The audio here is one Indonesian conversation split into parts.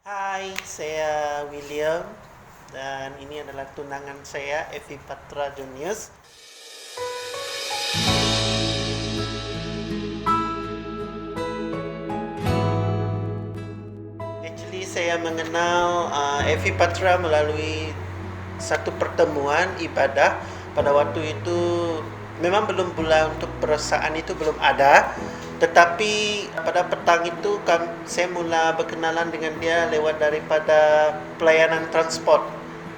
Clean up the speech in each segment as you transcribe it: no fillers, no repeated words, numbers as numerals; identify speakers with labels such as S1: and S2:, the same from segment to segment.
S1: Hai, saya William dan ini adalah tunangan saya Evi Patra Junius. Actually saya mengenal Evi Patra melalui satu pertemuan ibadah. Pada waktu itu memang belum pula untuk perasaan itu belum ada, tetapi pada petang itu saya mula berkenalan dengan dia lewat daripada pelayanan transport,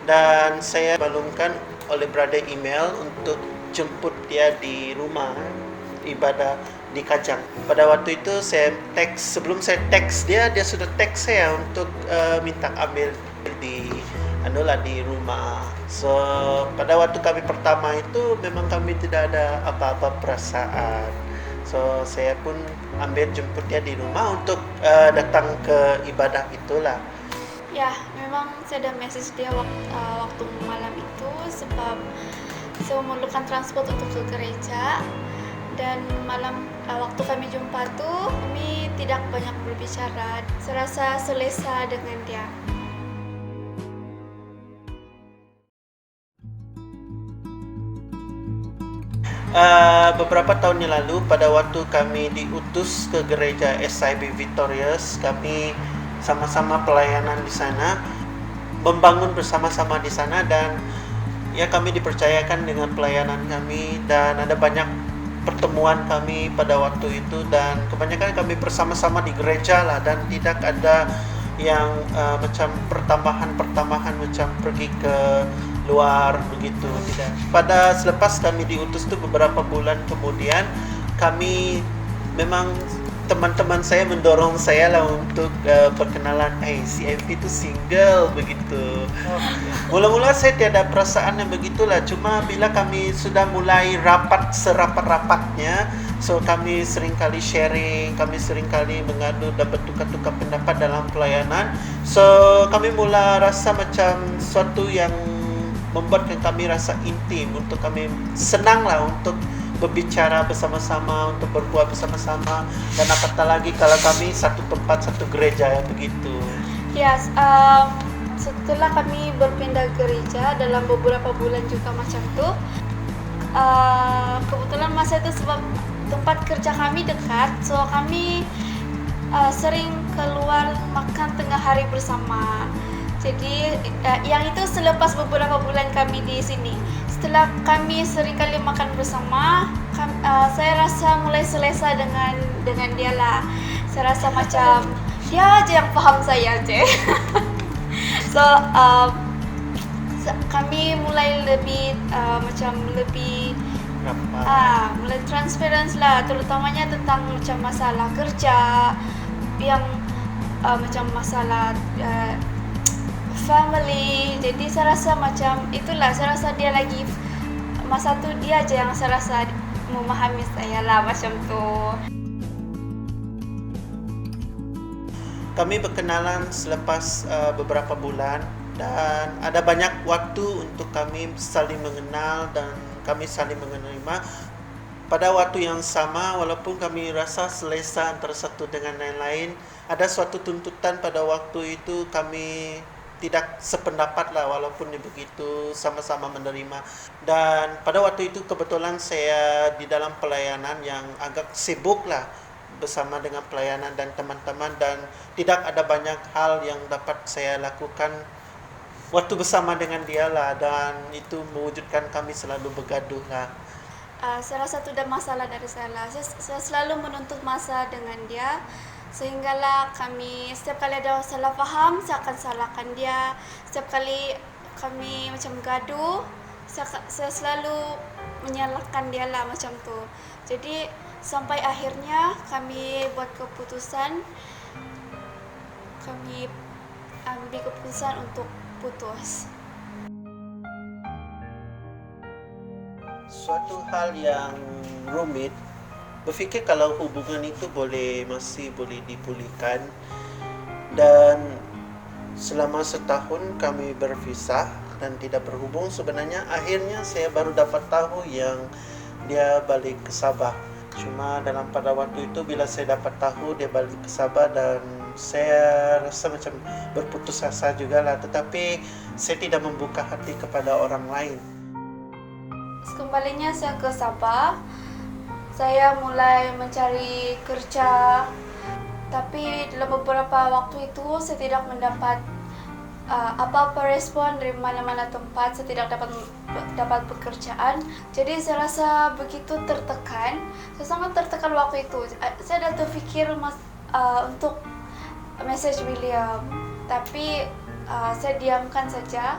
S1: dan saya balungkan oleh brother email untuk jemput dia di rumah ibadah di Kajang. Pada waktu itu sebelum saya teks dia sudah teks saya untuk minta ambil di di rumah. So pada waktu kami pertama itu memang kami tidak ada apa-apa perasaan. So saya pun ambil jemput dia di rumah untuk datang ke ibadah itulah.
S2: Ya, memang saya ada message dia waktu malam itu sebab saya memerlukan transport untuk ke gereja, dan malam waktu kami jumpa tuh kami tidak banyak berbicara. Saya rasa selesa dengan dia.
S1: Beberapa tahun yang lalu pada waktu kami diutus ke gereja SIB Victorious, kami sama-sama pelayanan di sana, membangun bersama-sama di sana, dan ya kami dipercayakan dengan pelayanan kami, dan ada banyak pertemuan kami pada waktu itu, dan kebanyakan kami bersama-sama di gereja lah, dan tidak ada yang macam pertambahan macam pergi ke luar begitu, tidak. Pada selepas kami diutus tu beberapa bulan kemudian, kami memang teman-teman saya mendorong saya lah untuk perkenalan, si MP tu single begitu. Mula-mula saya tiada perasaan yang begitulah, cuma bila kami sudah mulai rapat serapat-rapatnya, so kami seringkali sharing, kami seringkali mengadu dan bertukar-tukar pendapat dalam pelayanan. So kami mula rasa macam suatu yang membuatkan kami rasa intim, untuk kami senanglah untuk berbicara bersama-sama, untuk berbuat bersama-sama, dan apatah lagi kalau kami satu tempat, satu gereja yang begitu.
S2: Yes, setelah kami berpindah gereja dalam beberapa bulan juga macam tu, kebetulan masa itu sebab tempat kerja kami dekat, so kami sering keluar makan tengah hari bersama. Jadi yang itu selepas beberapa bulan kami di sini. Setelah kami sering kali makan bersama, saya rasa mulai selesa dengan dia lah. Saya rasa macam dia aja yang paham saya aja. So kami mulai lebih mulai transparan lah, terutamanya tentang macam masalah kerja, yang macam masalah family. Jadi saya rasa macam itulah, saya rasa dia lagi masa tu dia aja yang saya rasa memahami saya lah macam tu.
S1: Kami berkenalan selepas beberapa bulan, dan ada banyak waktu untuk kami saling mengenal dan kami saling menerima. Pada waktu yang sama, walaupun kami rasa selesa antara satu dengan yang lain, ada suatu tuntutan pada waktu itu kami tidak sependapat lah, walaupun begitu sama-sama menerima. Dan pada waktu itu kebetulan saya di dalam pelayanan yang agak sibuk lah bersama dengan pelayanan dan teman-teman, dan tidak ada banyak hal yang dapat saya lakukan waktu bersama dengan dia lah, dan itu mewujudkan kami selalu bergaduh lah.
S2: Saya rasa itu dah masalah dari saya lah. Saya selalu menuntut masa dengan dia, sehinggalah kami setiap kali ada salah faham, saya akan salahkan dia. Setiap kali kami macam gaduh, saya selalu menyalahkan dia lah macam tu. Jadi sampai akhirnya kami buat keputusan, kami ambil keputusan untuk putus.
S1: Suatu hal yang rumit, berfikir kalau hubungan itu masih boleh dipulihkan, dan selama setahun kami berpisah dan tidak berhubung. Sebenarnya akhirnya saya baru dapat tahu yang dia balik ke Sabah. Cuma pada waktu itu bila saya dapat tahu dia balik ke Sabah, dan saya rasa macam berputus asa juga lah, tetapi saya tidak membuka hati kepada orang lain.
S2: Kembalinya saya ke Sabah, saya mulai mencari kerja, tapi dalam beberapa waktu itu saya tidak mendapat apa-apa respon dari mana-mana tempat. Saya tidak dapat pekerjaan, jadi saya rasa begitu tertekan. Saya sangat tertekan waktu itu. Saya dah terfikir untuk message William, tapi saya diamkan saja.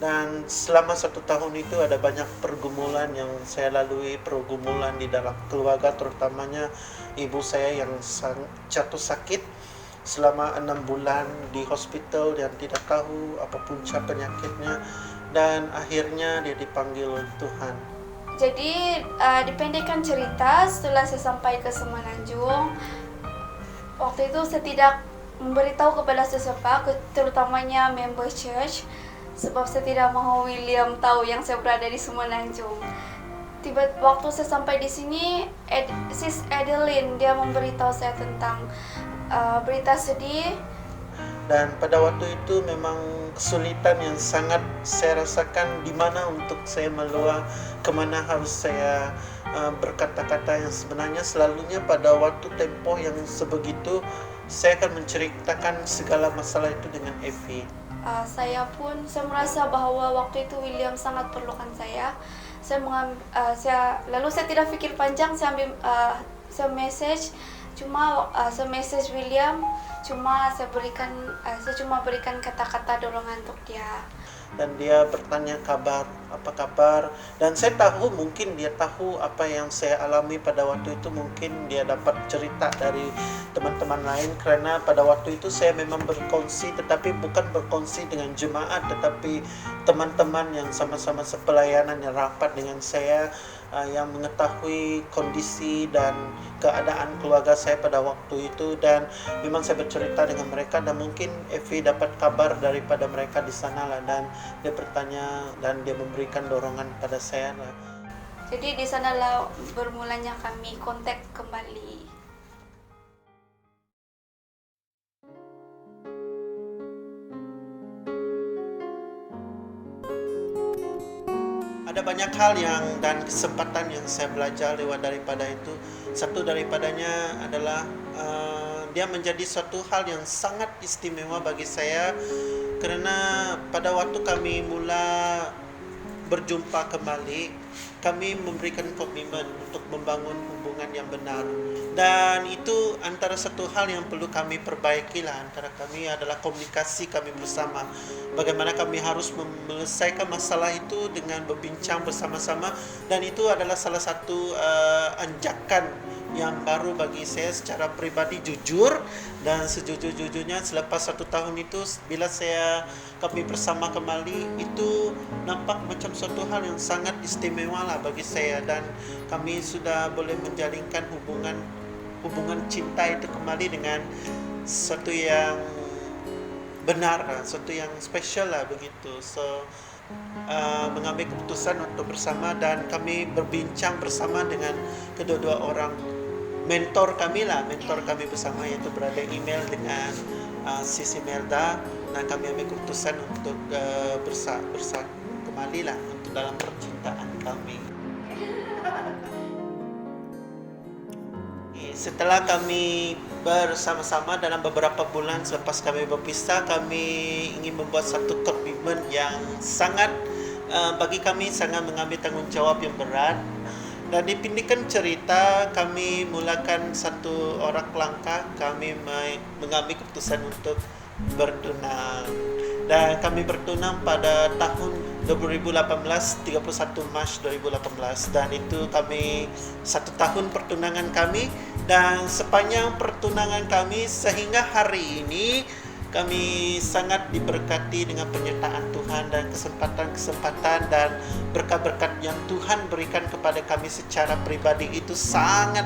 S1: Dan selama 1 tahun itu ada banyak pergumulan yang saya lalui, pergumulan di dalam keluarga, terutamanya ibu saya yang jatuh sakit selama 6 bulan di hospital dan tidak tahu apa punca penyakitnya, dan akhirnya dia dipanggil oleh Tuhan.
S2: Jadi dipendekkan cerita, setelah saya sampai ke Semenanjung, waktu itu saya tidak memberitahu kepada sesiapa, terutamanya member church, sebab saya tidak mahu William tahu yang saya berada di Semenanjung. Waktu saya sampai di sini, Sis Adeline dia memberitahu saya tentang berita sedih.
S1: Dan pada waktu itu memang kesulitan yang sangat saya rasakan, di mana untuk saya meluah, kemana harus saya berkata-kata yang sebenarnya. Selalunya pada waktu tempoh yang sebegitu, saya akan menceritakan segala masalah itu dengan Evi.
S2: Saya merasa bahwa waktu itu William sangat perlukan saya. Lalu saya tidak pikir panjang, saya message William, saya cuma berikan kata-kata dorongan untuk dia.
S1: Dan dia bertanya apa kabar, dan saya tahu mungkin dia tahu apa yang saya alami pada waktu itu. Mungkin dia dapat cerita dari teman-teman lain, karena pada waktu itu saya memang berkongsi, tetapi bukan berkongsi dengan jemaat, tetapi teman-teman yang sama-sama sepelayanan yang rapat dengan saya, yang mengetahui kondisi dan keadaan keluarga saya pada waktu itu. Dan memang saya bercerita dengan mereka, dan mungkin Evi dapat kabar daripada mereka di sana lah, dan dia bertanya dan dia memberikan dorongan pada saya lah.
S2: Jadi di sanalah bermulanya kami kontak kembali.
S1: Ada banyak hal dan kesempatan yang saya belajar lewat daripada itu. Satu daripadanya adalah dia menjadi suatu hal yang sangat istimewa bagi saya, kerana pada waktu kami mula berjumpa kembali, kami memberikan komitmen untuk membangun hubungan yang benar. Dan itu antara satu hal yang perlu kami perbaiki lah antara kami adalah komunikasi kami bersama. Bagaimana kami harus menyelesaikan masalah itu dengan berbincang bersama-sama, dan itu adalah salah satu anjakan yang baru bagi saya secara pribadi, jujur. Dan sejujur-jujurnya selepas 1 tahun itu, bila kami bersama kembali, itu nampak macam suatu hal yang sangat istimewa lah bagi saya, dan kami sudah boleh menjalinkan hubungan cinta itu kembali dengan sesuatu yang benar, sesuatu yang spesial lah begitu. So mengambil keputusan untuk bersama, dan kami berbincang bersama dengan kedua-dua orang mentor kami bersama, yaitu Brother Email dengan Sis Imelda, dan kami ambil keputusan untuk bersama kembali lah untuk dalam percintaan kami. Setelah kami bersama-sama dalam beberapa bulan selepas kami berpisah, kami ingin membuat satu komitmen yang sangat bagi kami sangat mengambil tanggungjawab yang berat. Dan dipindahkan cerita, kami mulakan satu orang langkah, kami mengambil keputusan untuk bertunang. Dan kami bertunang pada tahun 2018, 31 Mac 2018. Dan itu kami 1 tahun pertunangan kami. Dan sepanjang pertunangan kami sehingga hari ini, kami sangat diberkati dengan penyertaan Tuhan dan kesempatan-kesempatan dan berkat-berkat yang Tuhan berikan kepada kami secara pribadi. Itu sangat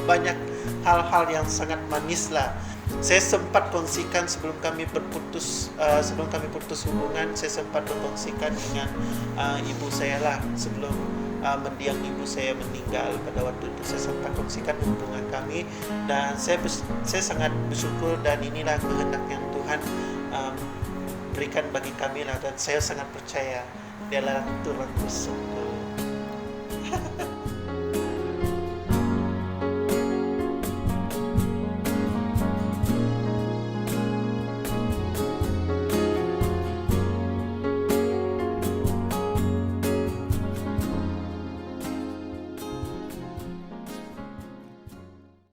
S1: banyak hal-hal yang sangat manis lah. Saya sempat kongsikan sebelum kami putus hubungan, saya sempat berkongsikan dengan ibu saya lah sebelum mendiang ibu saya meninggal pada waktu itu. Saya sempat kongsikan hubungan kami, dan saya sangat bersyukur, dan inilah kehendak yang Tuhan berikan bagi kami lah, dan saya sangat percaya Dia adalah Tuhan bersungguh.